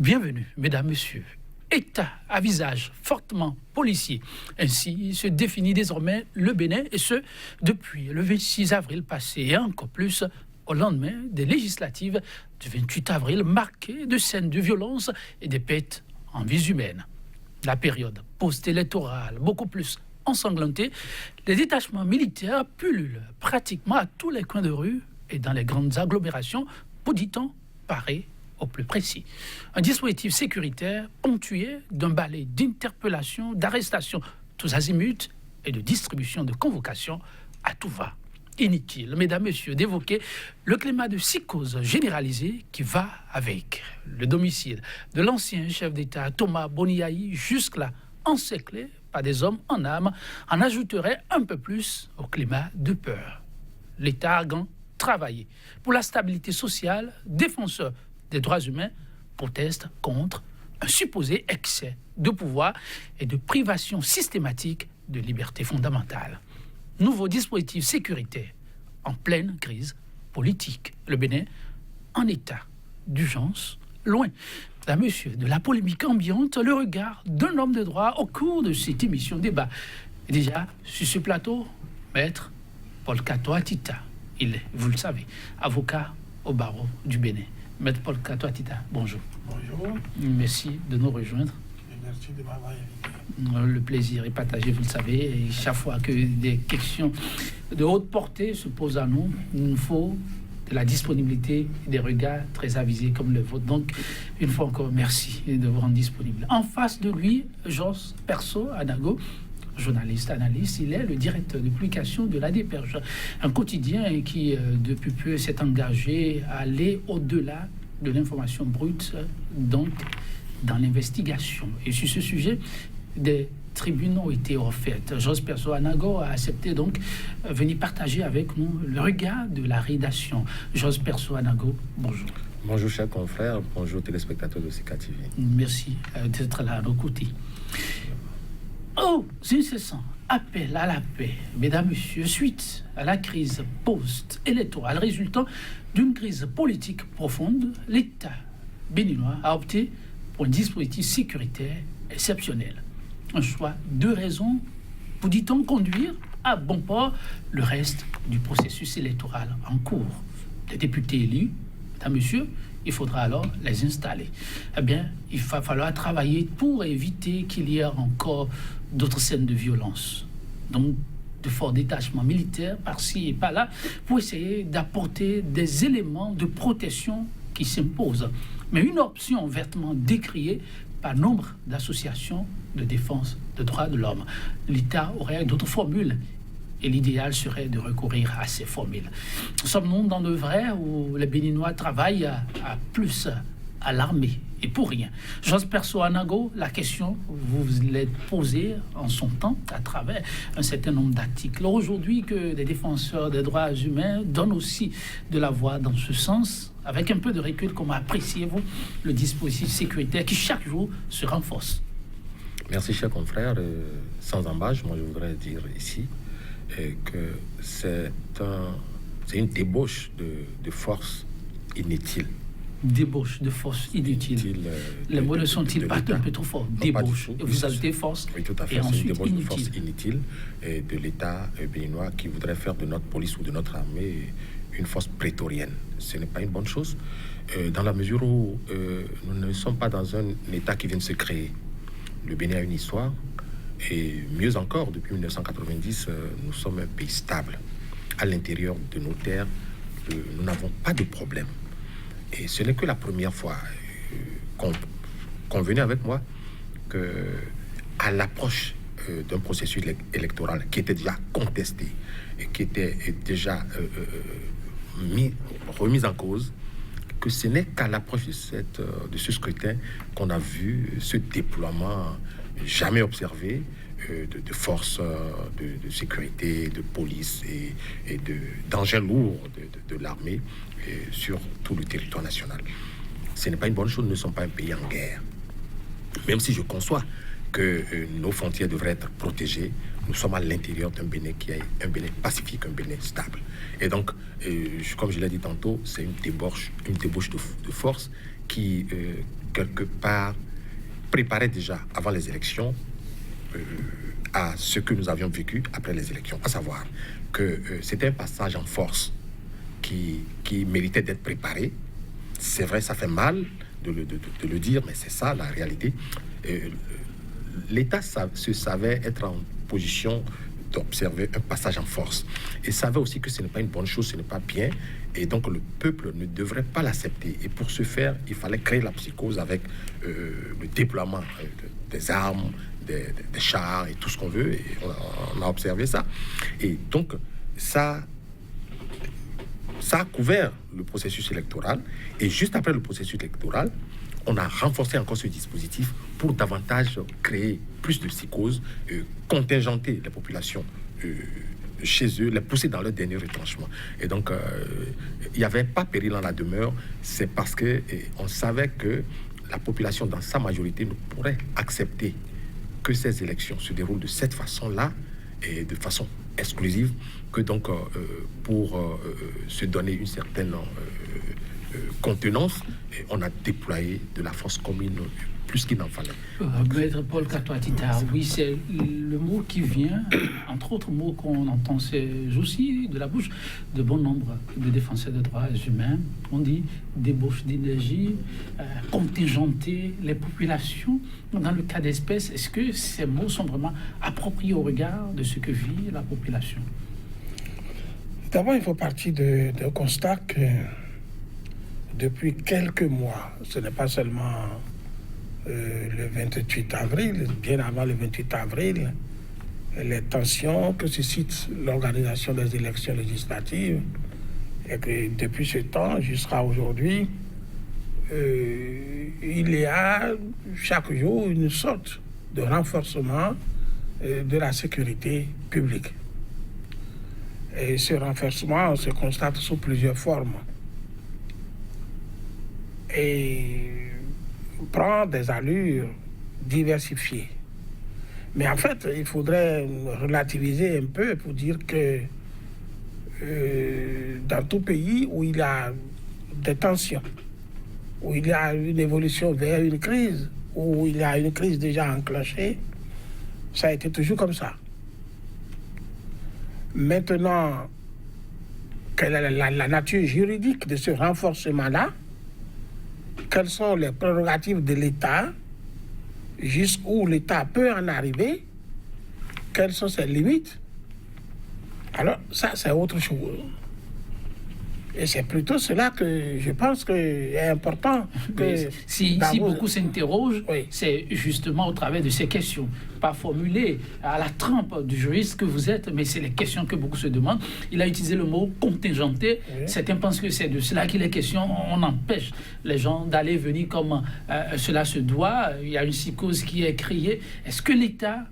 Bienvenue, mesdames, messieurs. État à visage fortement policier. Ainsi se définit désormais le Bénin, et ce, depuis le 26 avril passé, et encore plus au lendemain des législatives du 28 avril, marquées de scènes de violence et des pertes en vies humaines. La période post-électorale, beaucoup plus ensanglantée, les détachements militaires pullulent pratiquement à tous les coins de rue et dans les grandes agglomérations, pour, dit-on, parer au plus précis. Un dispositif sécuritaire ponctué d'un balai d'interpellations, d'arrestations tous azimuts et de distribution de convocations à tout va. Inutile, mesdames, messieurs, d'évoquer le climat de psychose généralisé qui va avec le domicile de l'ancien chef d'État Thomas Boniaï, jusque-là encerclé par des hommes en armes, en ajouterait un peu plus au climat de peur. L'État argan travailler pour la stabilité sociale, défenseur des droits humains, proteste contre un supposé excès de pouvoir et de privation systématique de liberté fondamentale. Nouveau dispositif sécuritaire en pleine crise politique. Le Bénin en état d'urgence, loin, mesdames, messieurs, de la polémique ambiante, le regard d'un homme de droit au cours de cette émission débat. Et déjà, sur ce plateau, maître Paul Kato Atita. Il est, vous le savez, avocat au barreau du Bénin. Maître Paul Kato Atita, bonjour. Bonjour. Merci de nous rejoindre. Merci de m'avoir invité. Le plaisir est partagé, vous le savez. Et chaque fois que des questions de haute portée se posent à nous, il nous faut de la disponibilité et des regards très avisés comme le vôtre. Donc, une fois encore, merci de vous rendre disponible. En face de lui, Jos Perso Anago, journaliste, analyste, il est le directeur de publication de l'ADPERJ, un quotidien qui, depuis peu, s'est engagé à aller au-delà de l'information brute, donc dans l'investigation. Et sur ce sujet, des tribunes ont été offertes. Jos Perso Anago a accepté donc venir partager avec nous le regard de la rédaction. Jos Perso Anago, bonjour. Bonjour chers confrères, bonjour téléspectateurs de CK TV. Merci d'être là à nos côtés. Oh, incessant appel à la paix, mesdames, messieurs, suite à la crise post-électorale résultant d'une crise politique profonde, l'État béninois a opté pour un dispositif sécuritaire exceptionnel. Un choix de raisons pour, dit-on, conduire à bon port le reste du processus électoral en cours. Les députés élus, mesdames, messieurs, il faudra alors les installer. Eh bien, il va falloir travailler pour éviter qu'il y ait encore d'autres scènes de violence. Donc, de forts détachements militaires par-ci et par-là pour essayer d'apporter des éléments de protection qui s'imposent. Mais une option vertement décriée par nombre d'associations de défense des droits de l'homme. L'État aurait d'autres formules et l'idéal serait de recourir à ces formules. Sommes-nous dans le vrai où les Béninois travaillent à plus à l'armée et pour rien? Jos Perso Anago, la question, vous l'êtes posée en son temps à travers un certain nombre d'articles. Aujourd'hui, que des défenseurs des droits humains donnent aussi de la voix dans ce sens, avec un peu de recul, comment appréciez-vous le dispositif sécuritaire qui chaque jour se renforce? Merci chers confrères. Sans embâche, moi je voudrais dire ici que c'est une débauche de force inutile. Débauche de force inutile. Les mots ne sont-ils pas un peu trop forts? Débauche. Et vous ajoutez force. Oui, tout à fait. C'est une débauche de force inutile de l'État béninois qui voudrait faire de notre police ou de notre armée une force prétorienne. Ce n'est pas une bonne chose, dans la mesure où nous ne sommes pas dans un État qui vient de se créer. Le Bénin a une histoire, et mieux encore, depuis 1990, nous sommes un pays stable. À l'intérieur de nos terres, nous n'avons pas de problème. Et ce n'est que la première fois, convenez avec moi, qu'à l'approche d'un processus électoral qui était déjà contesté et qui était déjà remis en cause, que ce n'est qu'à l'approche de ce scrutin qu'on a vu ce déploiement jamais observé de forces de sécurité, de police et d'engins lourds de l'armée sur tout le territoire national. Ce n'est pas une bonne chose, nous ne sommes pas un pays en guerre. Même si je conçois que nos frontières devraient être protégées, nous sommes à l'intérieur d'un Bénin qui est un Bénin pacifique, un Bénin stable. Et donc, comme je l'ai dit tantôt, c'est une débauche de force qui quelque part, préparait déjà avant les élections à ce que nous avions vécu après les élections, à savoir que c'était un passage en force qui méritait d'être préparé. C'est vrai, ça fait mal de le dire, mais c'est ça la réalité. L'État se savait être en position d'observer un passage en force et savait aussi que ce n'est pas une bonne chose, ce n'est pas bien, et donc le peuple ne devrait pas l'accepter. Et pour ce faire, il fallait créer la psychose avec le déploiement des armes, des chars et tout ce qu'on veut, et on a observé ça. Et donc ça a couvert le processus électoral, et juste après le processus électoral, on a renforcé encore ce dispositif pour davantage créer plus de psychose, contingenter les populations chez eux, les pousser dans leur dernier retranchement. Et donc, il n'y avait pas péril en la demeure, c'est parce que on savait que la population, dans sa majorité, ne pourrait accepter que ces élections se déroulent de cette façon-là, et de façon exclusive, que donc, pour se donner une certaine contenance, et on a déployé de la force commune plus qu'il n'en fallait. Maître Paul Katoa-Tita, oui, c'est le mot qui vient, entre autres mots qu'on entend ces jours-ci de la bouche de bon nombre de défenseurs des droits humains. On dit débauche d'énergie, contingenter les populations. Dans le cas d'espèce, est-ce que ces mots sont vraiment appropriés au regard de ce que vit la population? D'abord, il faut partir d'un constat que depuis quelques mois, ce n'est pas seulement le 28 avril, bien avant le 28 avril, les tensions que suscite l'organisation des élections législatives, et que depuis ce temps jusqu'à aujourd'hui, il y a chaque jour une sorte de renforcement de la sécurité publique. Et ce renforcement se constate sous plusieurs formes et prend des allures diversifiées. Mais en fait, il faudrait relativiser un peu pour dire que dans tout pays où il y a des tensions, où il y a une évolution vers une crise, où il y a une crise déjà enclenchée, ça a été toujours comme ça. Maintenant, quelle est la nature juridique de ce renforcement-là? Quelles sont les prérogatives de l'État? Jusqu'où l'État peut en arriver? Quelles sont ses limites? Alors, ça, c'est autre chose. Et c'est plutôt cela que je pense qu'il est important. Que si beaucoup s'interrogent, oui, c'est justement au travers de ces questions, pas formulées à la trempe du juriste que vous êtes, mais c'est les questions que beaucoup se demandent. Il a utilisé le mot contingenté. Oui. Certains pensent que c'est de cela qu'il est question. On empêche les gens d'aller venir comme cela se doit. Il y a une psychose qui est créée. Est-ce que l'État,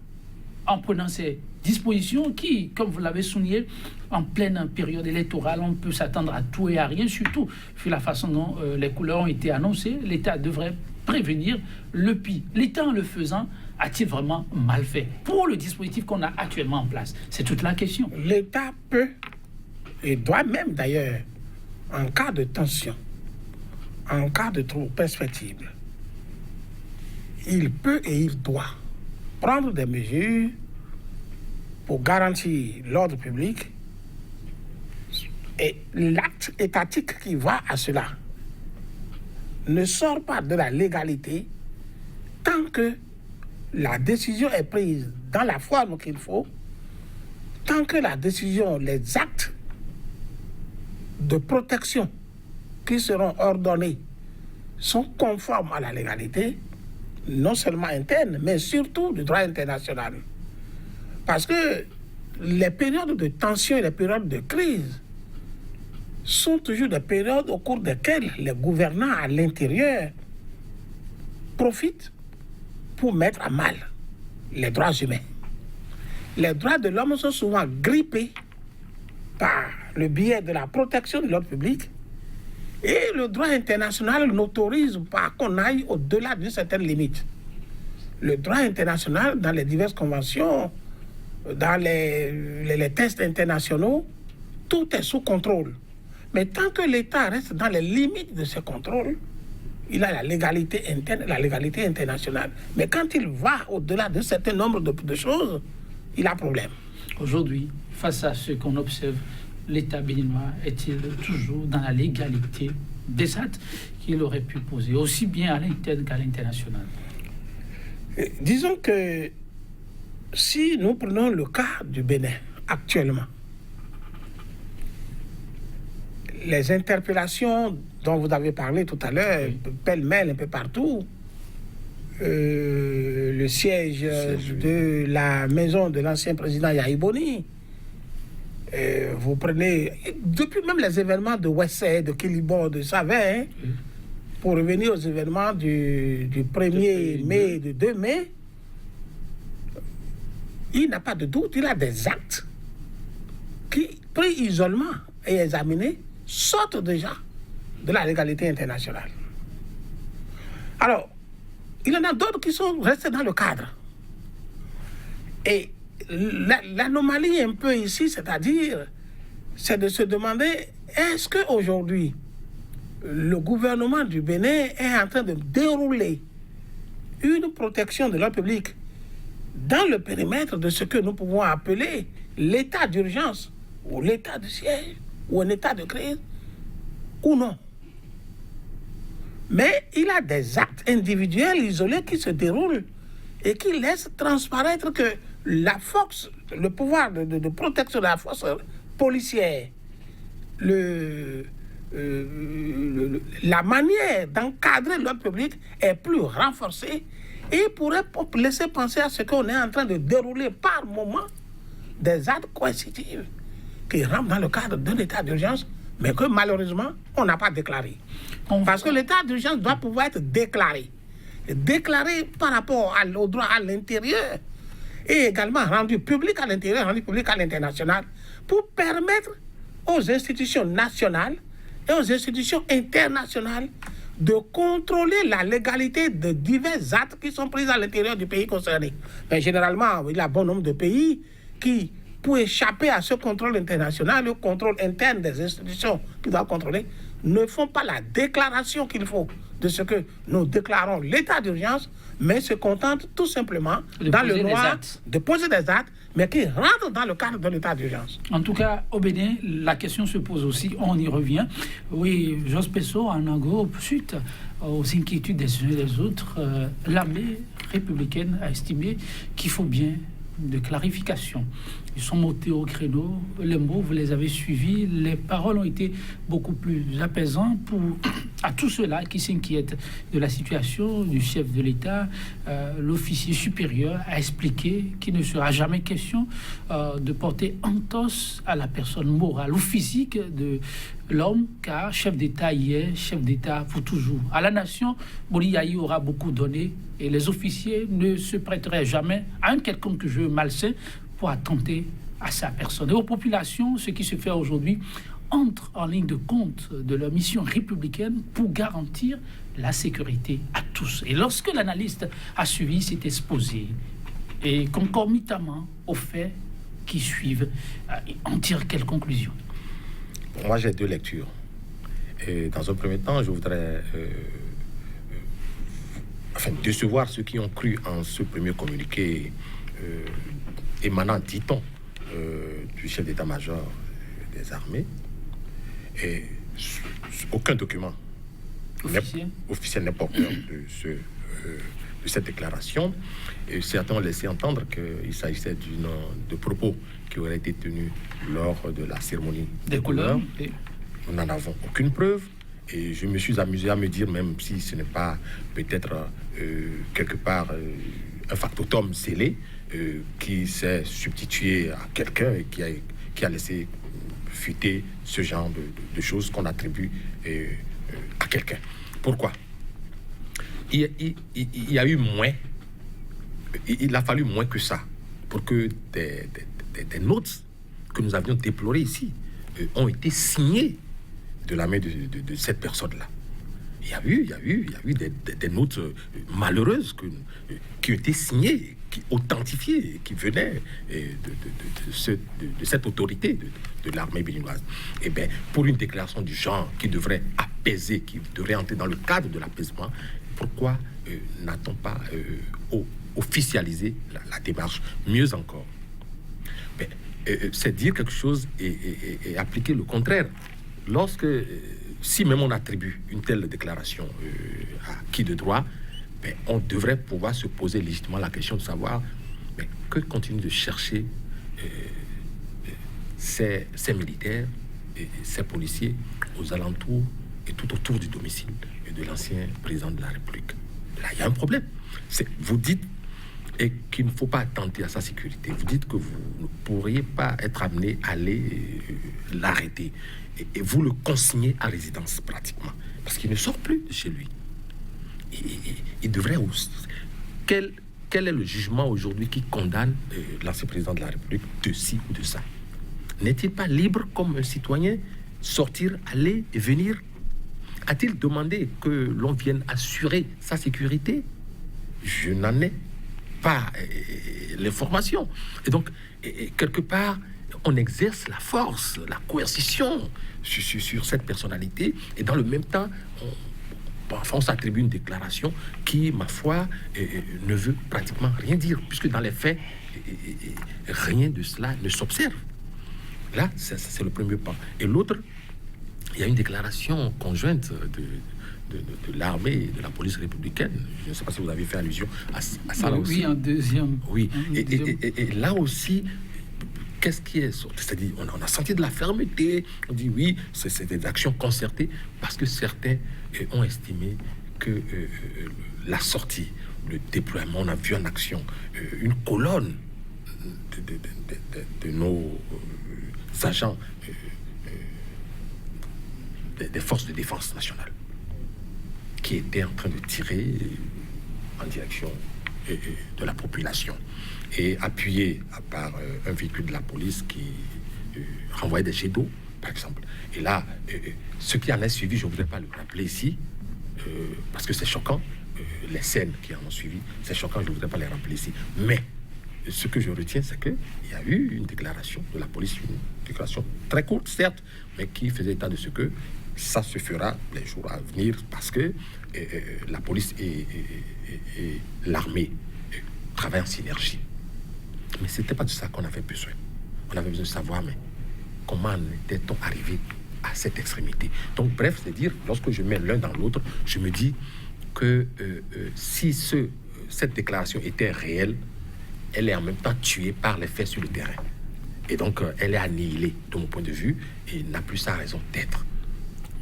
en prenant ces dispositions qui, comme vous l'avez souligné, en pleine période électorale, on peut s'attendre à tout et à rien, surtout sur la façon dont les couleurs ont été annoncées. L'État devrait prévenir le pire. L'État, en le faisant, a-t-il vraiment mal fait pour le dispositif qu'on a actuellement en place? C'est toute la question. L'État peut, et doit même d'ailleurs, en cas de tension, en cas de trouble perspective, il peut et il doit prendre des mesures pour garantir l'ordre public, et l'acte étatique qui va à cela ne sort pas de la légalité tant que la décision est prise dans la forme qu'il faut, tant que la décision, les actes de protection qui seront ordonnés sont conformes à la légalité, non seulement interne, mais surtout du droit international. Parce que les périodes de tension et les périodes de crise sont toujours des périodes au cours desquelles les gouvernants à l'intérieur profitent pour mettre à mal les droits humains. Les droits de l'homme sont souvent grippés par le biais de la protection de l'ordre public, et le droit international n'autorise pas qu'on aille au-delà d'une certaine limite. Le droit international, dans les diverses conventions, dans les tests internationaux, tout est sous contrôle. Mais tant que l'État reste dans les limites de ce contrôle, il a la légalité interne et la légalité internationale. Mais quand il va au-delà d'un certain nombre de choses, il a problème. Aujourd'hui, face à ce qu'on observe, l'État béninois est-il toujours dans la légalité des actes qu'il aurait pu poser, aussi bien à l'interne qu'à l'international? Disons que si nous prenons le cas du Bénin actuellement, les interpellations dont vous avez parlé tout à l'heure, pêle-mêle un peu partout, le siège de la maison de l'ancien président Yahi Boni, vous prenez, depuis même les événements de Wessé, de Kilibor, de Savin, pour revenir aux événements du 1er mai, du 2 mai, il n'a pas de doute, il a des actes qui, pris isolement et examinés, sortent déjà de la légalité internationale. Alors, il y en a d'autres qui sont restés dans le cadre. Et l'anomalie un peu ici, c'est-à-dire, c'est de se demander, est-ce qu'aujourd'hui, le gouvernement du Bénin est en train de dérouler une protection de l'ordre public dans le périmètre de ce que nous pouvons appeler l'état d'urgence, ou l'état de siège, ou un état de crise, ou non. Mais il a des actes individuels isolés qui se déroulent et qui laissent transparaître que la force, le pouvoir de protection de la force policière, la manière d'encadrer l'ordre public est plus renforcée et pourrait laisser penser à ce qu'on est en train de dérouler par moment des actes coercitifs qui rentrent dans le cadre d'un état d'urgence, mais que malheureusement, on n'a pas déclaré. Parce que l'état d'urgence doit pouvoir être déclaré. Déclaré par rapport au droit à l'intérieur et également rendu public à l'intérieur, rendu public à l'international, pour permettre aux institutions nationales et aux institutions internationales de contrôler la légalité de divers actes qui sont pris à l'intérieur du pays concerné. Mais généralement, il y a bon nombre de pays qui, pour échapper à ce contrôle international, le contrôle interne des institutions qui doivent contrôler, ne font pas la déclaration qu'il faut de ce que nous déclarons l'état d'urgence, mais se contentent tout simplement, dans le noir, de poser des actes, mais qui rentrent dans le cadre de l'état d'urgence. En tout cas, au Bénin, la question se pose aussi, on y revient. Oui, Jos Pesso, en agro, suite aux inquiétudes des uns et des autres, l'armée républicaine a estimé qu'il faut bien de clarification. Ils sont montés au créneau, les mots, vous les avez suivis, les paroles ont été beaucoup plus apaisantes à tous ceux-là qui s'inquiètent de la situation du chef de l'État. L'officier supérieur a expliqué qu'il ne sera jamais question de porter entorse à la personne morale ou physique de l'homme, car chef d'État hier, chef d'État pour toujours. À la nation, Boni Yahi aura beaucoup donné et les officiers ne se prêteraient jamais à un quelconque jeu malsain pour attenter à sa personne. Et aux populations, ce qui se fait aujourd'hui entre en ligne de compte de leur mission républicaine pour garantir la sécurité à tous. Et lorsque l'analyste a suivi cet exposé, et concomitamment aux faits qui suivent, en tire quelle conclusion? Moi, j'ai deux lectures. Et dans un premier temps, je voudrais décevoir ceux qui ont cru en ce premier communiqué émanant, dit-on, du chef d'état-major des armées. Et aucun document officiel n'est porteur de cette déclaration. Et certains ont laissé entendre qu'il s'agissait de propos qui auraient été tenus lors de la cérémonie des couleurs. Nous n'en avons aucune preuve. Et je me suis amusé à me dire, même si ce n'est pas peut-être quelque part un factotum scellé, qui s'est substitué à quelqu'un et qui a laissé fuiter ce genre de choses qu'on attribue à quelqu'un. Pourquoi? Il y a eu moins, il a fallu moins que ça pour que des notes que nous avions déplorées ici ont été signées de la main de cette personne-là. Il y a eu des notes malheureuses qui ont été signées, qui authentifiait, qui venait de cette autorité de l'armée béninoise. Et bien, pour une déclaration du genre qui devrait apaiser, qui devrait entrer dans le cadre de l'apaisement, pourquoi n'a-t-on pas officialisé la démarche? Mieux encore, c'est dire quelque chose et appliquer le contraire. Si même on attribue une telle déclaration à qui de droit, on devrait pouvoir se poser légitimement la question de savoir que continuent de chercher ces militaires et ces policiers aux alentours et tout autour du domicile de l'ancien président de la République. Là, il y a un problème. Vous dites qu'il ne faut pas attenter à sa sécurité. Vous dites que vous ne pourriez pas être amené à aller l'arrêter. Et vous le consignez à résidence pratiquement. Parce qu'il ne sort plus de chez lui. Il devrait aussi... Quel est le jugement aujourd'hui qui condamne l'ancien président de la République de ci ou de ça? N'est-il pas libre comme un citoyen sortir, aller et venir? A-t-il demandé que l'on vienne assurer sa sécurité? Je n'en ai pas l'information. Et donc, quelque part, on exerce la force, la coercition sur cette personnalité, et dans le même temps, on s'attribue une déclaration qui, ma foi, ne veut pratiquement rien dire, puisque dans les faits, rien de cela ne s'observe. Là, c'est le premier pas. Et l'autre, il y a une déclaration conjointe de l'armée et de la police républicaine. Je ne sais pas si vous avez fait allusion à ça là aussi. Oui, en deuxième. Oui, et là aussi, qu'est-ce qui est sorti? C'est-à-dire, on a senti de la fermeté. On dit oui, c'est des actions concertées, parce que certains ont estimé que la sortie, le déploiement, on a vu en action une colonne de nos agents des forces de défense nationale qui étaient en train de tirer en direction de la population et appuyé par un véhicule de la police qui renvoyait des jets d'eau, par exemple. Et là, ce qui en est suivi, je ne voudrais pas le rappeler ici, parce que c'est choquant, les scènes qui en ont suivi, c'est choquant, je ne voudrais pas les rappeler ici. Mais ce que je retiens, c'est qu'il y a eu une déclaration de la police, une déclaration très courte, certes, mais qui faisait état de ce que ça se fera les jours à venir, parce que la police et l'armée travaillent en synergie. Mais ce n'était pas de ça qu'on avait besoin. On avait besoin de savoir, mais comment était-on arrivé à cette extrémité? Donc, bref, c'est dire, lorsque je mets l'un dans l'autre, je me dis que si cette déclaration était réelle, elle est en même temps tuée par les faits sur le terrain. Et donc, elle est annihilée, de mon point de vue, et n'a plus sa raison d'être.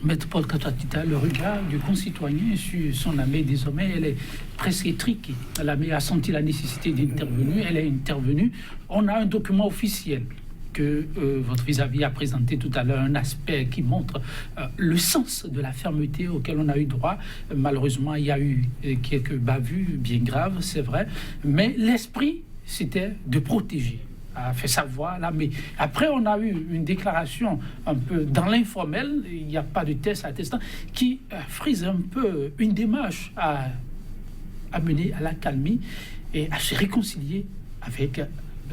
Maître Paul Katouatita, le regard du concitoyen sur son armée, désormais, elle est presque étriquée. L'armée a senti la nécessité d'intervenir, elle est intervenue. On a un document officiel que votre vis-à-vis a présenté tout à l'heure, un aspect qui montre le sens de la fermeté auquel on a eu droit. Malheureusement, il y a eu quelques bavures bien graves, c'est vrai, mais l'esprit, c'était de protéger, a fait savoir là. Mais après, on a eu une déclaration un peu dans l'informel, il n'y a pas de test attestant, qui frise un peu une démarche à mener à la calmie et à se réconcilier avec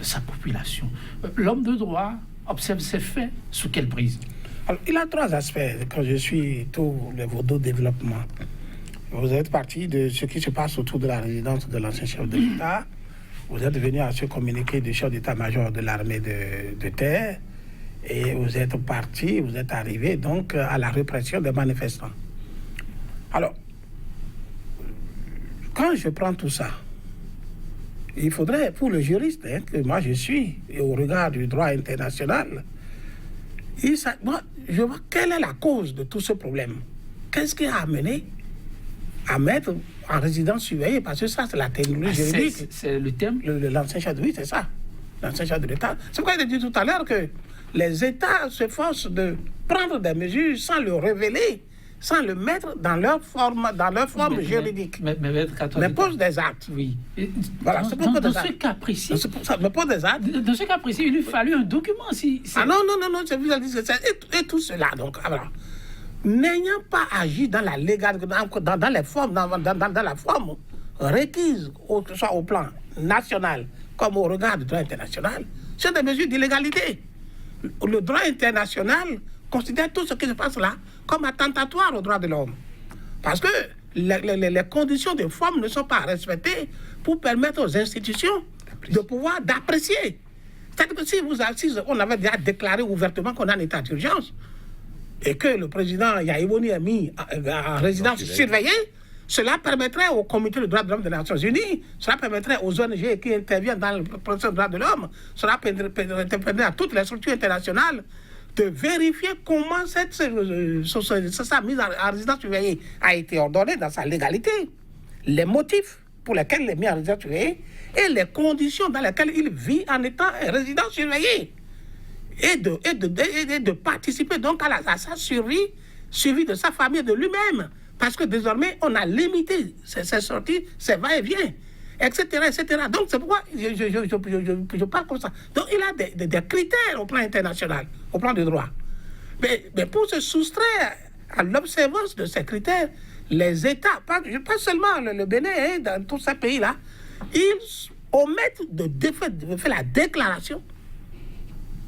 sa population. L'homme de droit observe ces faits sous quelle prise? Alors, il a trois aspects quand je suis tous les deux développements. Vous êtes parti de ce qui se passe autour de la résidence de l'ancien chef de l'État. Vous êtes venu à ce communiqué du chef d'état-major de l'armée de terre et vous êtes parti, vous êtes arrivé donc à la répression des manifestants. Alors, quand je prends tout ça, il faudrait, pour le juriste que moi je suis, et au regard du droit international, moi, je vois quelle est la cause de tout ce problème. Qu'est-ce qui a amené à mettre en résidence surveillée, parce que ça, c'est la technologie juridique. C'est le thème. L'ancien chef de l'État, c'est ça. L'ancien chef de l'État. C'est pourquoi il a dit tout à l'heure que les États s'efforcent de prendre des mesures sans le révéler, sans le mettre dans leur forme juridique. Mais pose des actes. Oui. Voilà, dans ce cas précis. Mais pose des actes. Dans ce cas précis, il lui fallu un document. Ah non, je vous ai dit, et tout cela. Donc, alors, n'ayant pas agi dans la légalité, dans les formes, dans la forme requise, que ce soit au plan national comme au regard du droit international, c'est des mesures d'illégalité. Le droit international considère tout ce qui se passe là comme attentatoire aux droits de l'homme. Parce que les conditions de forme ne sont pas respectées pour permettre aux institutions de pouvoir d'apprécier. C'est-à-dire que si on avait déjà déclaré ouvertement qu'on a un état d'urgence et que le président Yaïboni est mis en résidence surveillée, cela permettrait au Comité des droits de l'homme des Nations Unies, cela permettrait aux ONG qui interviennent dans le processus des droits de l'homme, cela permettrait à toutes les structures internationales de vérifier comment cette mise en résidence surveillée a été ordonnée dans sa légalité, les motifs pour lesquels il est mis en résidence surveillée et les conditions dans lesquelles il vit en étant résident surveillé et de participer donc à sa survie de sa famille et de lui-même. Parce que désormais, on a limité ses sorties, ses va-et-vient, etc., etc. Donc, c'est pourquoi je parle comme ça. Donc, il a des critères au plan international, au plan du droit. Mais pour se soustraire à l'observance de ces critères, les États, pas seulement le Bénin, dans tous ces pays-là, ils omettent de faire la déclaration,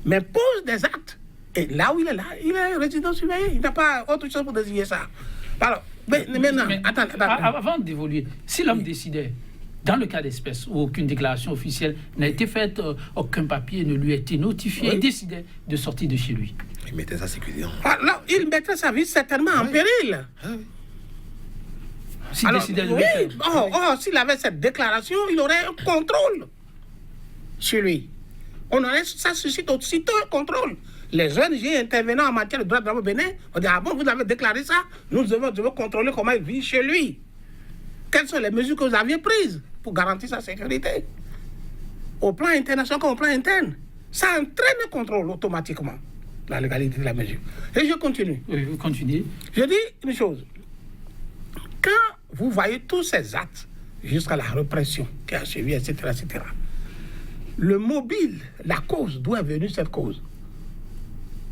mais posent des actes. Et là où il est résident surveillé. Il n'a pas autre chose pour désigner ça. Alors, maintenant, attends. Avant d'évoluer, si l'homme décidait, dans le cas d'espèce où aucune déclaration officielle n'a été faite, aucun papier ne lui a été notifié, il décidait de sortir de chez lui. Il mettait sa sécurité en... Alors, il mettrait sa vie certainement en péril. S'il décidait de le faire. S'il avait cette déclaration, il aurait un contrôle sur lui. Ça suscite aussitôt un contrôle. Les ONG intervenant en matière de droits de l'homme au Bénin, on dit, ah bon, vous avez déclaré ça, nous devons contrôler comment il vit chez lui. Quelles sont les mesures que vous aviez prises pour garantir sa sécurité? Au plan international comme au plan interne. Ça entraîne le contrôle automatiquement, la légalité de la mesure. Et je continue. Oui, vous continuez. Je dis une chose. Quand vous voyez tous ces actes, jusqu'à la répression qui a suivi, etc., etc., le mobile, la cause, d'où est venue cette cause?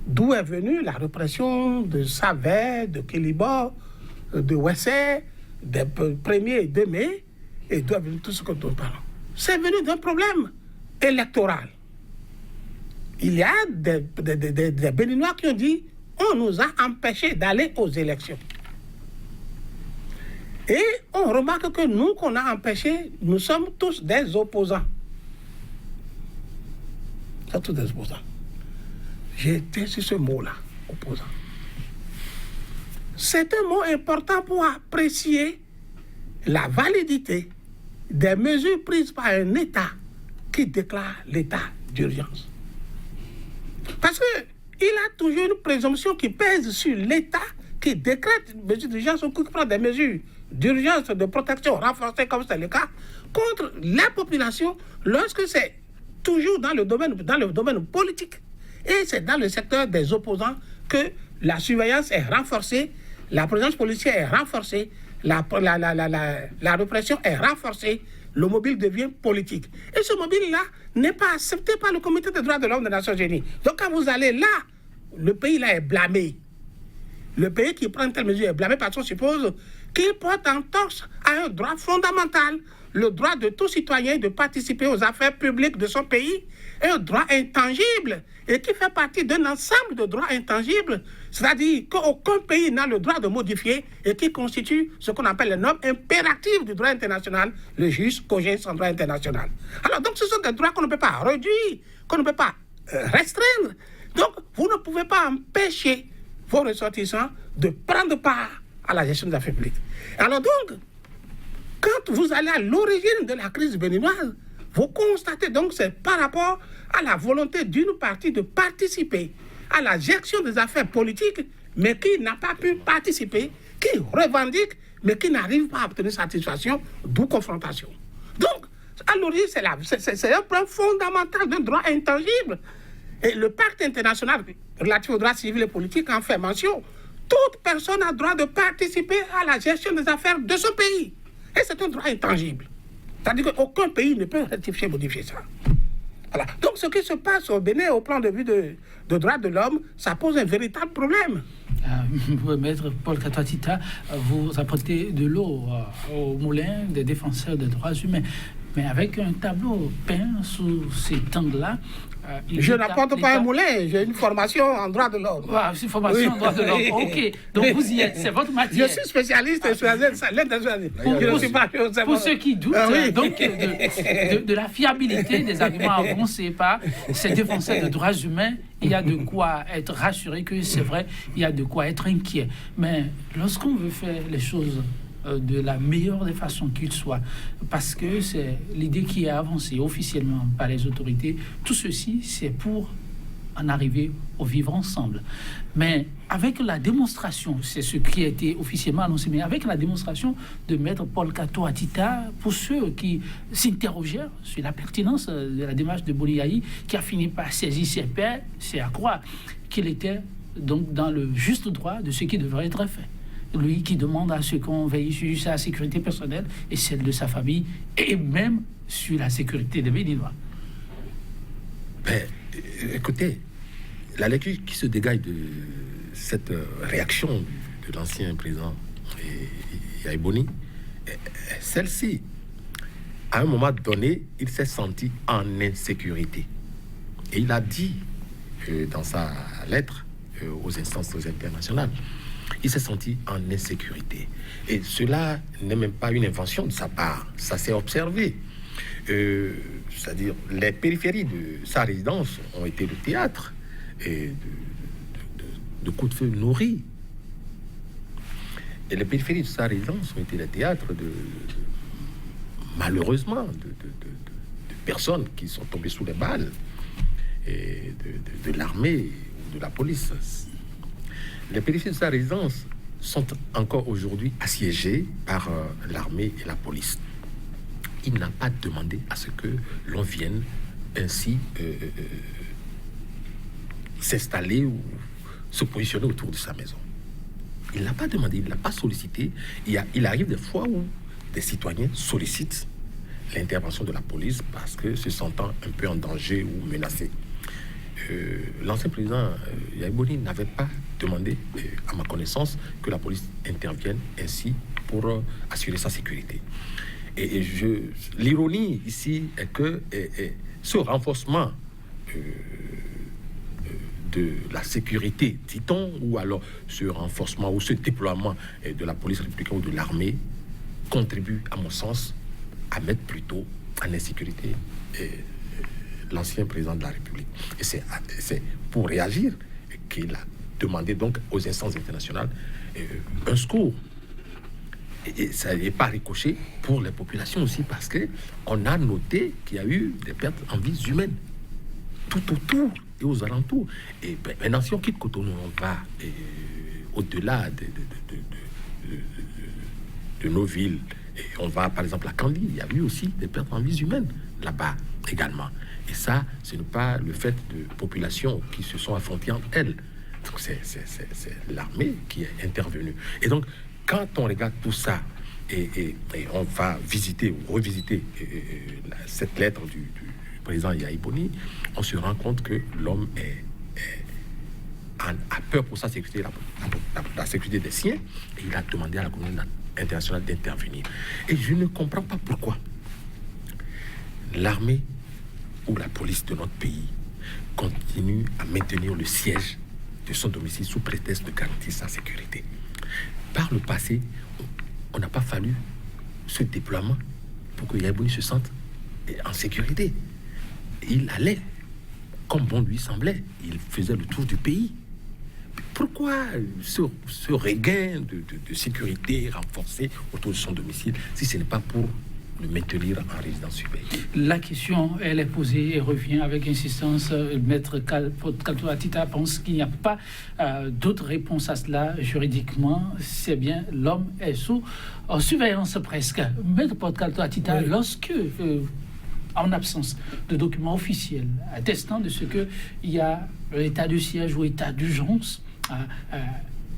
D'où est venue la répression de Savet, de Kélibo, de Wessé, des 1er et 2 mai, et d'où est venu tout ce que nous parlons? C'est venu d'un problème électoral. Il y a des Béninois qui ont dit on nous a empêchés d'aller aux élections. Et on remarque que nous qu'on a empêchés, nous sommes tous des opposants. Nous sommes tous des opposants. J'ai été sur ce mot-là, opposant. C'est un mot important pour apprécier la validité des mesures prises par un État qui déclare l'état d'urgence. Parce qu'il a toujours une présomption qui pèse sur l'État qui décrète une mesure d'urgence ou qui prend des mesures d'urgence, de protection renforcées, comme c'est le cas, contre la population lorsque c'est toujours dans le domaine politique. Et c'est dans le secteur des opposants que la surveillance est renforcée, la présence policière est renforcée, la répression est renforcée, le mobile devient politique. Et ce mobile-là n'est pas accepté par le Comité des droits de l'homme des Nations Unies. Donc quand vous allez là, le pays-là est blâmé. Le pays qui prend une telle mesure est blâmé parce qu'on suppose qu'il porte en torse à un droit fondamental, le droit de tout citoyen de participer aux affaires publiques de son pays, un droit intangible et qui fait partie d'un ensemble de droits intangibles, c'est-à-dire qu'aucun pays n'a le droit de modifier et qui constitue ce qu'on appelle les normes impératives du droit international, le jus cogent en droit international. Alors donc ce sont des droits qu'on ne peut pas réduire, qu'on ne peut pas restreindre. Donc vous ne pouvez pas empêcher vos ressortissants de prendre part à la gestion des affaires publiques. Alors donc, quand vous allez à l'origine de la crise béninoise, vous constatez donc c'est par rapport à la volonté d'une partie de participer à la gestion des affaires politiques, mais qui n'a pas pu participer, qui revendique, mais qui n'arrive pas à obtenir satisfaction, d'où confrontation. Donc, à l'origine, c'est un point fondamental d'un droit intangible. Et le pacte international relatif aux droits civils et politiques en fait mention. Toute personne a droit de participer à la gestion des affaires de son pays. Et c'est un droit intangible. C'est-à-dire qu'aucun pays ne peut rectifier, modifier ça. Voilà. Donc ce qui se passe au Bénin au plan de vue de droits de l'homme, ça pose un véritable problème. Maître Paul Katoa-Tita, vous apportez de l'eau au moulin des défenseurs des droits humains. Mais avec un tableau peint sous ces tangles-là, je n'apporte pas un moulin, j'ai une formation en droit de l'homme. Ah, c'est une formation en droit de l'homme. Ok, donc vous y êtes, c'est votre matière. Je suis spécialiste sur l'internationalisme. Pour ceux qui doutent donc, de la fiabilité des arguments avancés par ces défenseurs de droits humains, il y a de quoi être rassuré que c'est vrai, il y a de quoi être inquiet. Mais lorsqu'on veut faire les choses de la meilleure des façons qu'il soit, parce que c'est l'idée qui est avancée officiellement par les autorités, tout ceci, c'est pour en arriver au vivre ensemble. Mais avec la démonstration, c'est ce qui a été officiellement annoncé, mais avec la démonstration de Maître Paul Katoa-Tita, pour ceux qui s'interrogèrent sur la pertinence de la démarche de Boni Yayi, qui a fini par saisir ses pairs, c'est à croire qu'il était donc dans le juste droit de ce qui devrait être fait. Lui qui demande à ce qu'on veille sur sa sécurité personnelle et celle de sa famille, et même sur la sécurité des Béninois. Ben, écoutez, la lecture qui se dégage de cette réaction de l'ancien président Yayi Boni, celle-ci, à un moment donné, il s'est senti en insécurité. Et il a dit dans sa lettre aux instances internationales, il s'est senti en insécurité. Et cela n'est même pas une invention de sa part. Ça s'est observé. C'est-à-dire, les périphéries de sa résidence ont été le théâtre et de coups de feu nourris. Et les périphéries de sa résidence ont été le théâtre malheureusement, de personnes qui sont tombées sous les balles et de l'armée ou de la police. Les périphéries de sa résidence sont encore aujourd'hui assiégées par l'armée et la police. Il n'a pas demandé à ce que l'on vienne ainsi s'installer ou se positionner autour de sa maison. Il n'a pas demandé, il ne l'a pas sollicité. Il arrive des fois où des citoyens sollicitent l'intervention de la police parce que se sentant un peu en danger ou menacés. L'ancien président Yayi Boni n'avait pas demandé, à ma connaissance, que la police intervienne ainsi pour assurer sa sécurité. Et l'ironie ici est que ce renforcement de la sécurité, dit-on, ou alors ce renforcement ou ce déploiement de la police républicaine ou de l'armée contribue, à mon sens, à mettre plutôt en insécurité l'ancien président de la République. Et c'est pour réagir qu'il a demandé donc aux instances internationales un secours. Et ça n'est pas ricoché pour les populations aussi, parce qu'on a noté qu'il y a eu des pertes en vies humaines tout autour et aux alentours. Et maintenant, si on quitte Cotonou, on va au-delà de nos villes. Et on va par exemple à Kandy, il y a eu aussi des pertes en vies humaines là-bas également. Et ça, ce n'est pas le fait de populations qui se sont affrontées entre elles. Donc c'est l'armée qui est intervenue. Et donc, quand on regarde tout ça, et on va visiter ou revisiter cette lettre du président Yayi Boni, on se rend compte que l'homme a peur pour sa sécurité, la sécurité des siens, et il a demandé à la communauté internationale d'intervenir. Et je ne comprends pas pourquoi l'armée ou la police de notre pays continue à maintenir le siège de son domicile sous prétexte de garantir sa sécurité. Par le passé, on n'a pas fallu ce déploiement pour que Yayi Boni se sente en sécurité. Il allait, comme bon lui semblait, il faisait le tour du pays. Pourquoi ce regain de sécurité renforcé autour de son domicile si ce n'est pas pour le maintenir en résidence surveillée? La question, elle est posée et revient avec insistance. Maître Katoa-Tita pense qu'il n'y a pas d'autre réponse à cela juridiquement. C'est bien, l'homme est sous surveillance presque. Maître Katoa-Tita, lorsque, en absence de documents officiels attestant de ce qu'il y a l'état de siège ou état d'urgence,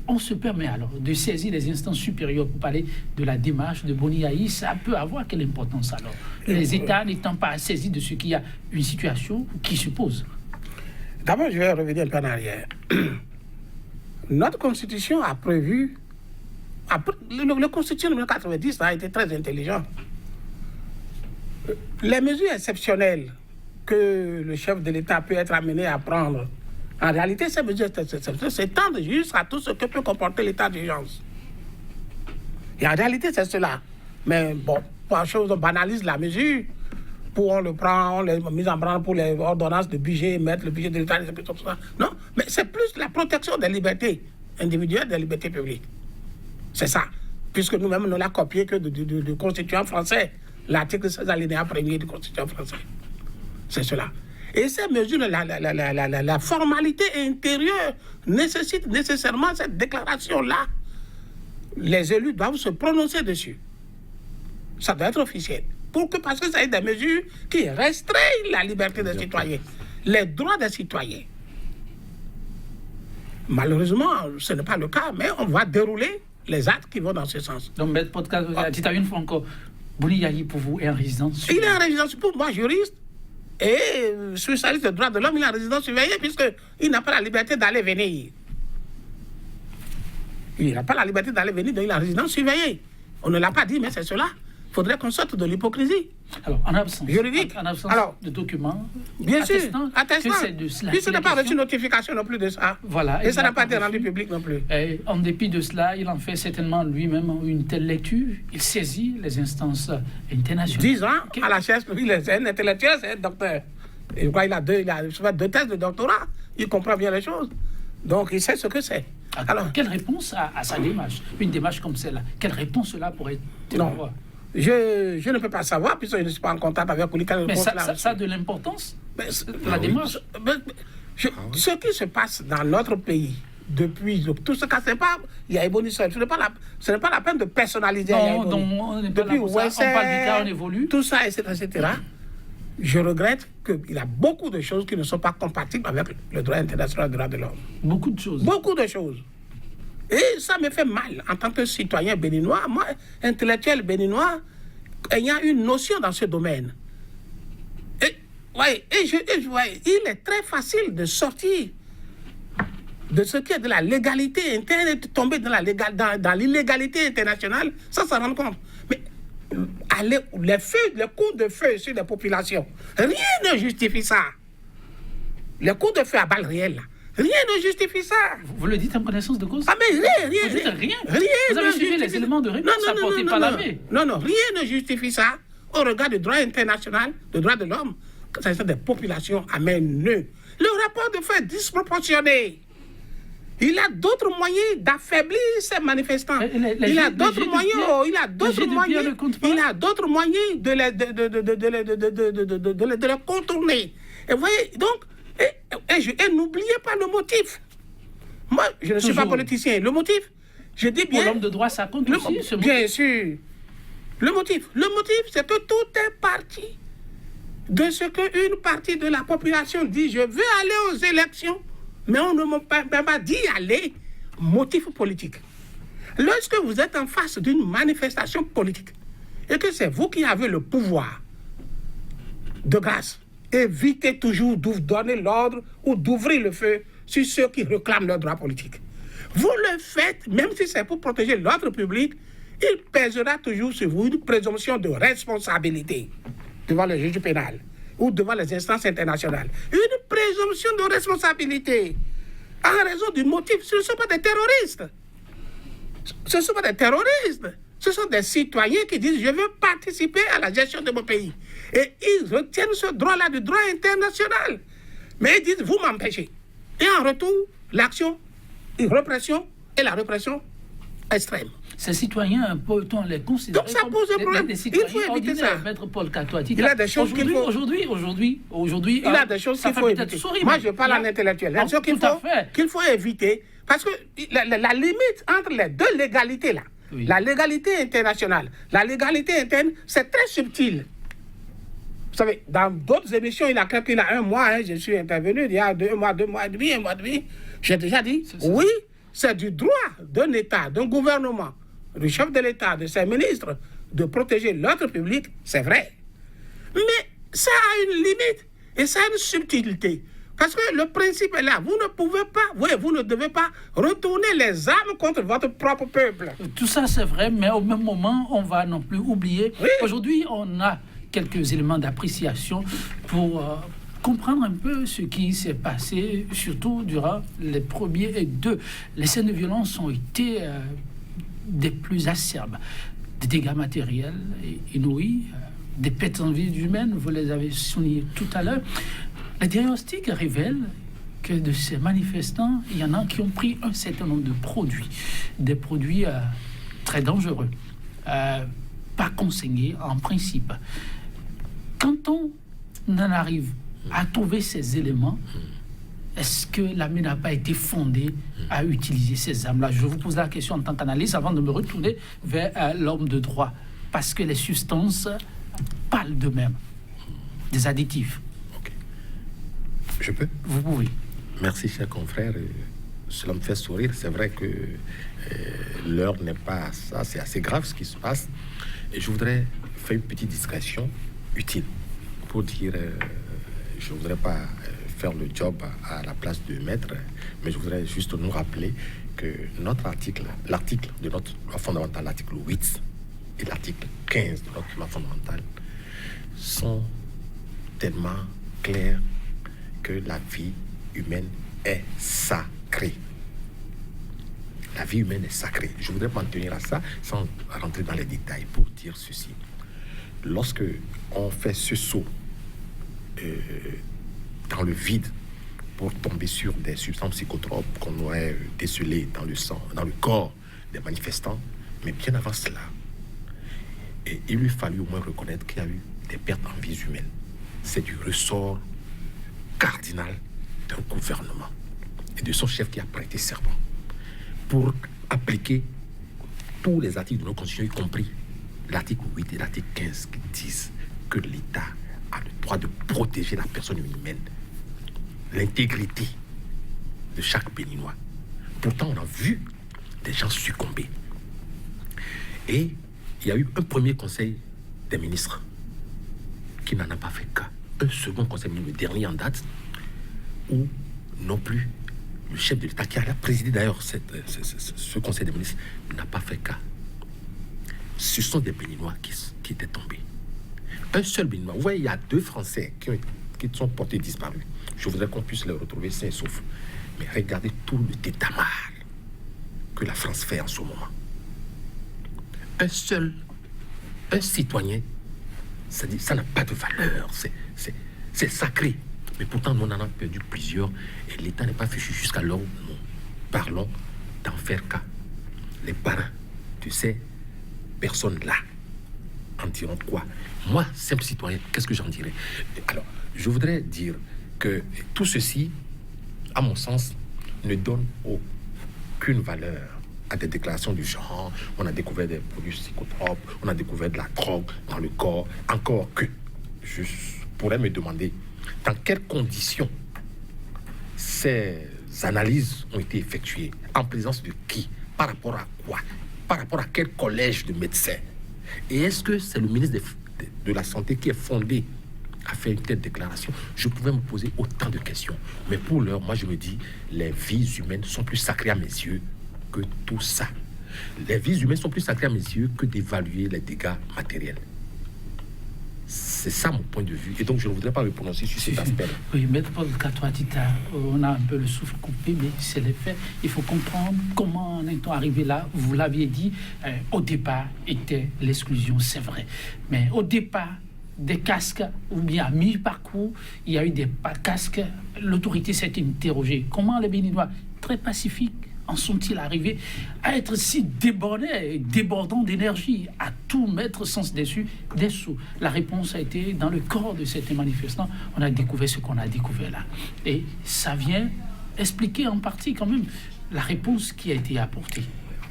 on se permet alors de saisir les instances supérieures pour parler de la démarche de Boni Yayi. Ça peut avoir quelle importance alors, les États n'étant pas saisis de ce qu'il y a une situation qui se pose? D'abord, je vais revenir un peu en arrière. Notre Constitution a prévu... Le Constitution de 1990 a été très intelligent. Les mesures exceptionnelles que le chef de l'État peut être amené à prendre, en réalité, ces mesures exceptionnelles s'étendent jusqu'à tout ce que peut comporter l'état d'urgence. Et en réalité, c'est cela. Mais bon, pour la chose, on banalise la mesure. Pour on le prend, on les met en branle pour les ordonnances de budget, mettre le budget de l'État, tout ça. Non, mais c'est plus la protection des libertés individuelles, des libertés publiques. C'est ça. Puisque nous-mêmes, nous l'avons copié que du constituant français. L'article 16 alinéa 1er du constituant français. C'est cela. Et ces mesures, la formalité intérieure nécessite nécessairement cette déclaration-là. Les élus doivent se prononcer dessus. Ça doit être officiel. Parce que ça est des mesures qui restreignent la liberté des citoyens, les droits des citoyens. Malheureusement, ce n'est pas le cas, mais on va dérouler les actes qui vont dans ce sens. Donc, Maître Podcast, dites une fois encore, Bouni Yahi, pour vous, est en résidence surveillée. Il est en résidence, pour moi, juriste, et spécialiste des droits de l'homme, il est en résidence surveillée, puisqu'il n'a pas la liberté d'aller venir. Il n'a pas la liberté d'aller venir, donc il est en résidence surveillée. On ne l'a pas dit, mais c'est cela. Il faudrait qu'on sorte de l'hypocrisie. Alors, en absence, juridique. En absence de documents, bien sûr, attestant que c'est de cela. Puisqu'il n'a pas reçu notification non plus de ça. Voilà, et ça n'a pas été rendu public non plus. Et en dépit de cela, il en fait certainement lui-même une telle lecture. Il saisit les instances internationales. 10 ans à la chaise, il est un intellectuel, c'est un docteur. Et il a deux thèses de doctorat. Il comprend bien les choses. Donc, il sait ce que c'est. Alors, quelle réponse à sa démarche? Une démarche comme celle-là, quelle réponse cela pourrait avoir? Je ne peux pas savoir, puisque je ne suis pas en contact avec lui. Mais ça a de l'importance, la démarche. Ce qui se passe dans notre pays, depuis tout ce cas, c'est pas... Il y a Ebony seul. Ce n'est pas la peine de personnaliser. Non, on n'est pas là pour ça. On parle du cas, on évolue. Tout ça, etc. Je regrette qu'il y a beaucoup de choses qui ne sont pas compatibles avec le droit international des droits de l'homme. Beaucoup de choses. Beaucoup de choses. Et ça me fait mal en tant que citoyen béninois, moi, intellectuel béninois, ayant une notion dans ce domaine. Il est très facile de sortir de ce qui est de la légalité interne et de tomber dans l'illégalité internationale, ça s'en rend compte. Mais les coups de feu sur les populations, rien ne justifie ça. Les coups de feu à balles réelles, là. Rien ne justifie ça. Vous le dites en connaissance de cause? Ah, mais rien. Vous dites rien. Vous avez suivi les éléments de réponse apportés par l'armée. Non, rien ne justifie ça au regard du droit international, du droit de l'homme, que ça soit des populations à main nue. Le rapport de fait est disproportionné. Il a d'autres moyens d'affaiblir ces manifestants. Il a d'autres moyens de les contourner. Et vous voyez, donc, et n'oubliez pas le motif. Moi, je ne suis pas politicien. Le motif, je dis bien... Pour l'homme de droit, ça compte aussi, bien sûr. Le motif, c'est que tout est parti de ce qu'une partie de la population dit « Je veux aller aux élections ». Mais on ne m'a pas dit aller, motif politique. Lorsque vous êtes en face d'une manifestation politique et que c'est vous qui avez le pouvoir, de grâce, évitez toujours de donner l'ordre ou d'ouvrir le feu sur ceux qui réclament leurs droits politiques. Vous le faites, même si c'est pour protéger l'ordre public, il pèsera toujours sur vous une présomption de responsabilité devant le juge pénal ou devant les instances internationales. Une présomption de responsabilité en raison du motif. Ce ne sont pas des terroristes. Ce ne sont pas des terroristes. Ce sont des citoyens qui disent « Je veux participer à la gestion de mon pays ». Et ils retiennent ce droit-là du droit international. Mais ils disent « Vous m'empêchez ». Et en retour, l'action, une répression et la répression extrême. Ces citoyens, peut-on les considérer donc ça pose un problème. Des citoyens il faut éviter ça. Maître Paul Katoati. Il a des choses qu'il faut... Aujourd'hui, il a des choses qu'il faut éviter. Moi, je parle en intellectuel. Il y a des choses qu'il faut éviter. Parce que la limite entre les deux légalités, là, la légalité internationale, la légalité interne, c'est très subtil. Vous savez, dans d'autres émissions, il y a un mois, je suis intervenu, il y a 2 mois et demi, j'ai déjà dit, oui, c'est du droit d'un État, d'un gouvernement, du chef de l'État, de ses ministres, de protéger l'ordre public, c'est vrai. Mais ça a une limite et ça a une subtilité. Parce que le principe est là. Vous ne pouvez pas, vous ne devez pas retourner les armes contre votre propre peuple. Tout ça, c'est vrai, mais au même moment, on va non plus oublier. Oui. Aujourd'hui, on a quelques éléments d'appréciation pour comprendre un peu ce qui s'est passé, surtout durant les premiers et deux. Les scènes de violence ont été des plus acerbes. Des dégâts matériels inouïs, des pertes en vie humaines, vous les avez soulignés tout à l'heure. Les diagnostics révèlent que de ces manifestants, il y en a qui ont pris un certain nombre de produits, des produits très dangereux, pas conseillés en principe. Quand on en arrive à trouver ces éléments, est-ce que l'armée n'a pas été fondée à utiliser ces armes-là? Je vous pose la question en tant qu'analyste avant de me retourner vers l'homme de droit, parce que les substances parlent d'eux-mêmes, des additifs. Je peux? Vous pouvez. Merci, cher confrère. Cela me fait sourire. C'est vrai que l'heure n'est pas ça. C'est assez grave ce qui se passe. Et je voudrais faire une petite discrétion utile pour dire, je ne voudrais pas faire le job à la place de maître, mais je voudrais juste nous rappeler que notre article, l'article de notre loi fondamentale, l'article 8 et l'article 15 de notre loi fondamentale sont tellement clairs que la vie humaine est sacrée. La vie humaine est sacrée. Je voudrais m'en tenir à ça sans rentrer dans les détails pour dire ceci. Lorsque on fait ce saut dans le vide pour tomber sur des substances psychotropes qu'on aurait décelées dans le sang, dans le corps des manifestants, mais bien avant cela, et il lui fallut au moins reconnaître qu'il y a eu des pertes en vies humaines. C'est du ressort cardinal d'un gouvernement et de son chef qui a prêté serment pour appliquer tous les articles de nos constitutions, y compris l'article 8 et l'article 15, qui disent que l'État a le droit de protéger la personne humaine, l'intégrité de chaque Béninois. Pourtant, on a vu des gens succomber. Et il y a eu un premier conseil des ministres qui n'en a pas fait cas. Un second conseil, le dernier en date, où non plus le chef de l'État, qui a présidé d'ailleurs ce conseil des ministres, n'a pas fait cas. Ce sont des Béninois qui étaient tombés. Un seul Béninois. Vous voyez, il y a 2 Français qui sont portés disparus. Je voudrais qu'on puisse les retrouver sains et saufs. Mais regardez tout le tétamar que la France fait en ce moment. Un citoyen, ça n'a pas de valeur. C'est sacré. Mais pourtant, nous en avons perdu plusieurs. Et l'État n'est pas fichu jusqu'à l'heure où nous parlons d'en faire cas. Les parents de ces personnes-là en diront quoi? Moi, simple citoyen, qu'est-ce que j'en dirais? Alors, je voudrais dire que tout ceci, à mon sens, ne donne aucune valeur à des déclarations du genre. On a découvert des produits psychotropes, on a découvert de la drogue dans le corps. Encore que, je pourrais me demander dans quelles conditions ces analyses ont été effectuées, en présence de qui, par rapport à quoi, par rapport à quel collège de médecins. Et est-ce que c'est le ministre de la Santé qui est fondé à faire une telle déclaration? Je pouvais me poser autant de questions. Mais pour l'heure, moi je me dis, les vies humaines sont plus sacrées à mes yeux que tout ça. Les vies humaines sont plus sacrées à mes yeux que d'évaluer les dégâts matériels. C'est ça mon point de vue. Et donc je ne voudrais pas me prononcer sur cet aspect-là. Oui, Maître Paul Katoatita, on a un peu le souffle coupé, mais c'est les faits. Il faut comprendre comment en est-on arrivé là. Vous l'aviez dit, au départ était l'exclusion, c'est vrai. Mais au départ, des casques, ou bien à mi-parcours, il y a eu des casques. L'autorité s'est interrogée. Comment les Béninois, très pacifiques, en sont-ils arrivés à être si débordés, débordants d'énergie, à tout mettre sans dessus dessous? La réponse a été dans le corps de ces manifestants. On a découvert ce qu'on a découvert là. Et ça vient expliquer en partie quand même la réponse qui a été apportée.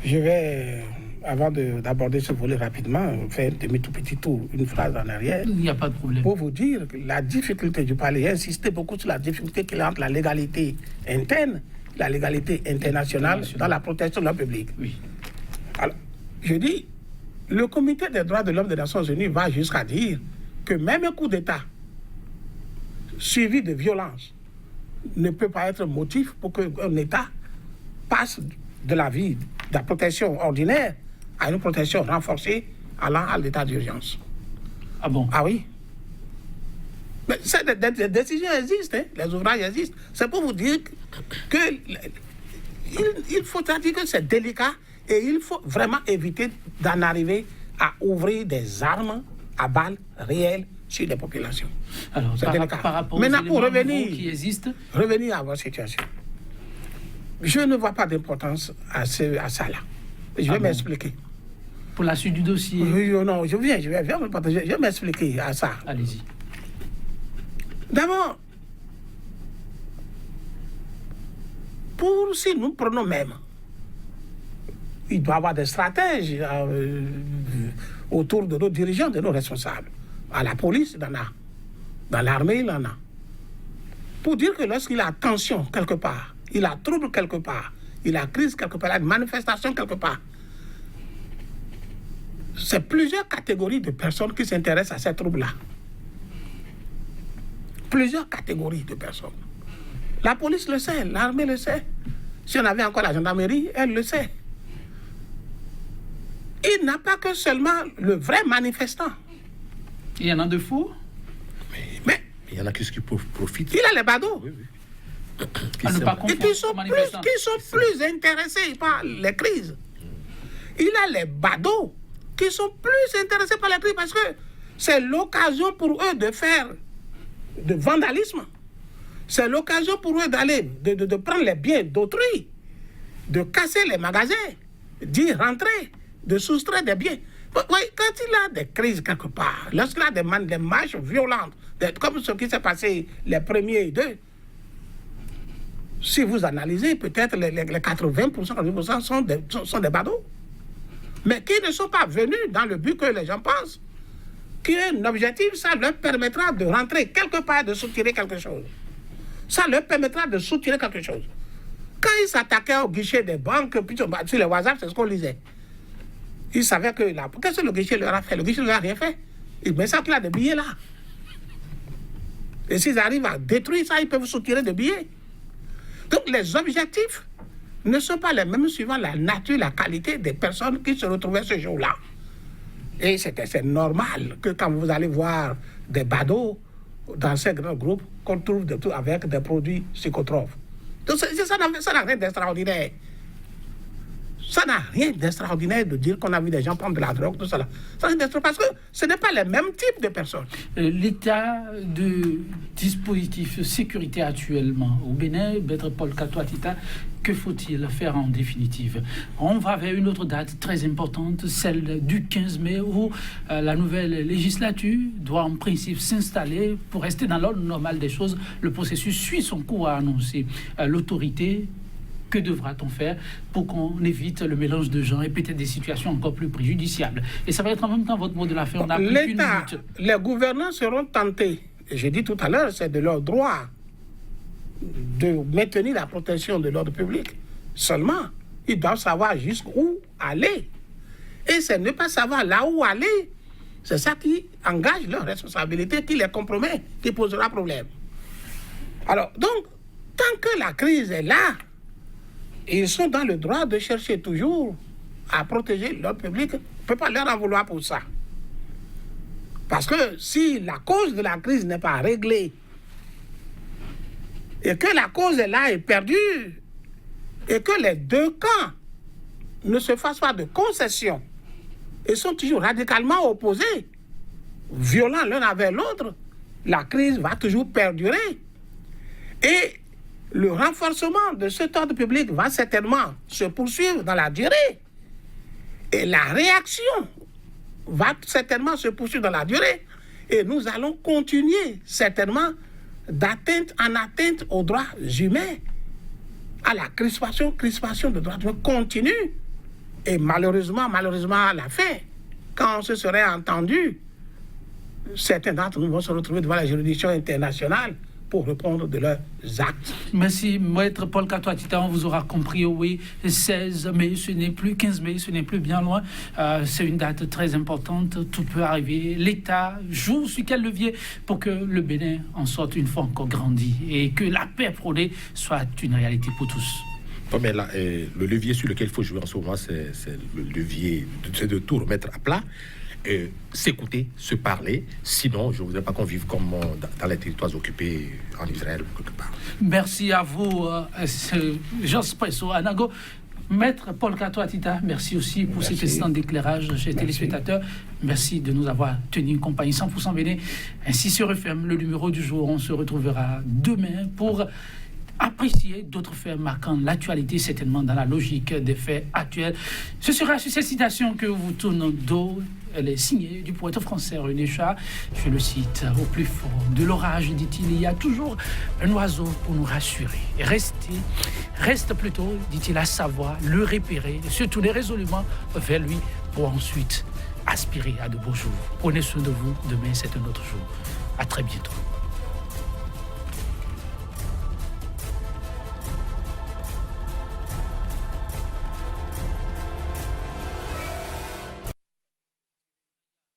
Je vais, avant d'aborder ce volet rapidement, faire un tout petit tour, une phrase en arrière. Il n'y a pas de problème. Pour vous dire que la difficulté, je parlais, insisté beaucoup sur la difficulté qu'il y a entre la légalité interne, la légalité internationale dans la protection de l'ordre public. Oui. Alors, je dis, le Comité des droits de l'homme des Nations Unies va jusqu'à dire que même un coup d'État suivi de violence ne peut pas être motif pour qu'un État passe de la vie, de la protection ordinaire à une protection renforcée allant à l'état d'urgence. Ah bon? Ah oui. Mais des décisions existent, hein, les ouvrages existent. C'est pour vous dire il faut dire que c'est délicat et il faut vraiment éviter d'en arriver à ouvrir des armes à balles réelles sur les populations. Alors, par rapport maintenant, aux pour éléments qui existent, revenir à votre situation, je ne vois pas d'importance à ça là. Je vais m'expliquer. Pour la suite du dossier. Oui, non, je vais m'expliquer à ça. Allez-y. D'abord, si nous prenons même, il doit y avoir des stratèges autour de nos dirigeants, de nos responsables. À la police, il en a. Dans l'armée, il en a. Pour dire que lorsqu'il a tension quelque part, il a trouble quelque part, il a crise quelque part, il a une manifestation quelque part, c'est plusieurs catégories de personnes qui s'intéressent à ces troubles-là. Plusieurs catégories de personnes. La police le sait, l'armée le sait. Si on avait encore la gendarmerie, elle le sait. Il n'a pas que seulement le vrai manifestant. Il y en a de faux? Mais il y en a qui profitent. Il a les badauds. Oui, oui. Et qui sont plus intéressés par les crises. Il a les badauds qui sont plus intéressés par les crises parce que c'est l'occasion pour eux de faire de vandalisme. C'est l'occasion pour eux d'aller, de prendre les biens d'autrui, de casser les magasins, d'y rentrer, de soustraire des biens. Oui, quand il a des crises quelque part, lorsqu'il a des marches violentes, comme ce qui s'est passé les premiers deux, si vous analysez, peut-être les 80% sont des badauds, mais qui ne sont pas venus dans le but que les gens pensent, qui est un objectif, ça leur permettra de rentrer quelque part, de soutirer quelque chose. Ça leur permettra de soutirer quelque chose. Quand ils s'attaquaient au guichet des banques, puis sur les WhatsApp, c'est ce qu'on lisait. Ils savaient que qu'est-ce que le guichet leur a fait? Le guichet ne leur a rien fait. Ils mettent ça qu'il a des billets là. Et s'ils arrivent à détruire ça, ils peuvent soutirer des billets. Donc les objectifs ne sont pas les mêmes suivant la nature, la qualité des personnes qui se retrouvaient ce jour-là. Et c'est normal que quand vous allez voir des badauds dans ces grands groupes, qu'on trouve de tout avec des produits psychotropes. Donc ça n'a rien d'extraordinaire. Ça n'a rien d'extraordinaire de dire qu'on a vu des gens prendre de la drogue, tout ça. Ça n'a rien d'extraordinaire parce que ce n'est pas les mêmes types de personnes. L'état de dispositif de sécurité actuellement au Bénin, Maître Paul Kato-Atita, que faut-il faire en définitive? On va vers une autre date très importante, celle du 15 mai, où la nouvelle législature doit en principe s'installer pour rester dans l'ordre normal des choses. Le processus suit son cours, a annoncé l'autorité. Que devra-t-on faire pour qu'on évite le mélange de gens et peut-être des situations encore plus préjudiciables? Et ça va être en même temps votre mot de la fin. On a plus qu'une minute. Les gouvernants seront tentés, et j'ai dit tout à l'heure, c'est de leur droit de maintenir la protection de l'ordre public. Seulement, ils doivent savoir jusqu'où aller. Et c'est ne pas savoir là où aller. C'est ça qui engage leur responsabilité, qui les compromet, qui posera problème. Alors, donc, tant que la crise est là, ils sont dans le droit de chercher toujours à protéger l'ordre public. On ne peut pas leur en vouloir pour ça. Parce que si la cause de la crise n'est pas réglée, et que la cause est là et perdue, et que les deux camps ne se fassent pas de concessions, et sont toujours radicalement opposés, violents l'un avec l'autre, la crise va toujours perdurer. Et le renforcement de cet ordre public va certainement se poursuivre dans la durée. Et la réaction va certainement se poursuivre dans la durée. Et nous allons continuer certainement d'atteinte en atteinte aux droits humains, à la crispation de droits humains continue. Et malheureusement, à la fin, quand on se serait entendu, certains d'entre nous vont se retrouver devant la juridiction internationale pour répondre de leurs actes. Merci, Maître Paul Katoa-Tita. On vous aura compris, oui, 16 mai, ce n'est plus 15 mai, ce n'est plus bien loin. C'est une date très importante, tout peut arriver. L'État joue sur quel levier pour que le Bénin en sorte une fois encore grandi et que la paix prônée soit une réalité pour tous. Mais là, le levier sur lequel il faut jouer en ce moment, c'est le levier, c'est de tout remettre à plat, s'écouter, se parler. Sinon, je ne voudrais pas qu'on vive comme dans les territoires occupés en Israël ou quelque part. Merci à vous, Jean Spresso Anago. Maître Paul Katoa-Tita, merci aussi pour cet instant d'éclairage chez les téléspectateurs. Merci de nous avoir tenu une compagnie 100% Bénin. Ainsi sur FM, le numéro du jour. On se retrouvera demain pour apprécier d'autres faits marquant l'actualité, certainement dans la logique des faits actuels. Ce sera sur cette citation que vous tournez dos. Elle est signée du poète français René Char. Je le cite: au plus fort de l'orage, dit-il, il y a toujours un oiseau pour nous rassurer. Reste plutôt, dit-il, à savoir le repérer, se tourner résolument vers lui pour ensuite aspirer à de beaux jours. Prenez soin de vous. Demain, c'est un autre jour. À très bientôt.